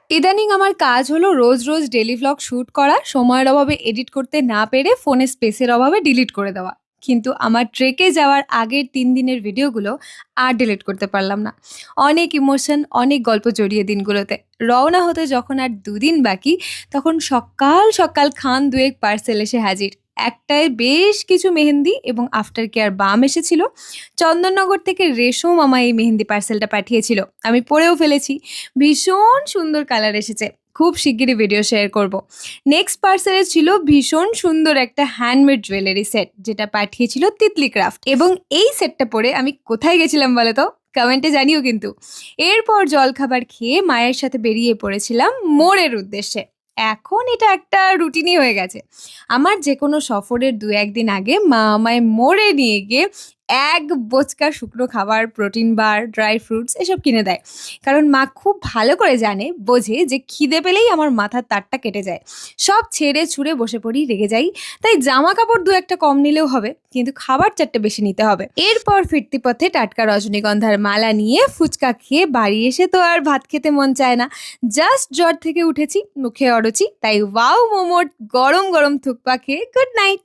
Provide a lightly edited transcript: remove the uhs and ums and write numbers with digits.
ইদানিং আমার কাজ হলো রোজ রোজ ডেলি ভ্লগ শুট করা, সময়ের অভাবে এডিট করতে না পেরে ফোনে স্পেসের অভাবে ডিলিট করে দেওয়া। কিন্তু আমার ট্রেকে যাওয়ার আগের ৩ দিনের ভিডিওগুলো আর ডিলিট করতে পারলাম না। অনেক ইমোশন, অনেক গল্প জড়িয়ে দিনগুলোতে। রওনা হতে যখন আর ২ দিন বাকি, তখন সকাল সকাল খান দুয়েক পার্সেল এসে হাজির। একটায় বেশ কিছু মেহেন্দি এবং আফটার কেয়ার বাম এসেছিল। চন্দননগর থেকে রেশম মামা এই মেহেন্দি পার্সেলটা পাঠিয়েছিল, আমি পরেও ফেলেছি। ভীষণ সুন্দর কালার এসেছে। খুব শিগগিরই ভিডিও শেয়ার করব। নেক্সট পার্সেলে ছিল ভীষণ সুন্দর একটা হ্যান্ডমেড জুয়েলারি সেট, যেটা পাঠিয়েছিল তিতলি ক্রাফট। এবং এই সেটটা পরে আমি কোথায় গেছিলাম বলো তো? কমেন্টে জানিও কিন্তু। এরপর জলখাবার খেয়ে মায়ের সাথে বেরিয়ে পড়েছিলাম মোড়ের উদ্দেশ্যে। এখন এটা একটা রুটিনই হয়ে গেছে। আমার যেকোনো সফরের ২-১ দিন আগে মা আমায় মোড়ে নিয়ে গিয়ে এক বোঁচকা শুকনো খাবার, প্রোটিন বার, ড্রাই ফ্রুটস এসব কিনে দেয়। কারণ মা খুব ভালো করে বোঝে যে খিদে পেলেই আমার মাথার তারটা কেটে যায়। সব ছেড়ে ছুঁড়ে বসে পড়ি, রেগে যাই। তাই জামা কাপড় ২-১টা কম নিলেও হবে, কিন্তু খাবার ৪টে বেশি নিতে হবে। এরপর ফিরতি পথে টাটকা রজনীগন্ধার মালা নিয়ে ফুচকা খেয়ে বাড়ি এসে তো আর ভাত খেতে মন চায় না। জাস্ট জ্বর থেকে উঠেছি, মুখে অরুচি, তাই ওয়াও মোমোর গরম গরম থুকপা খেয়ে গুড নাইট।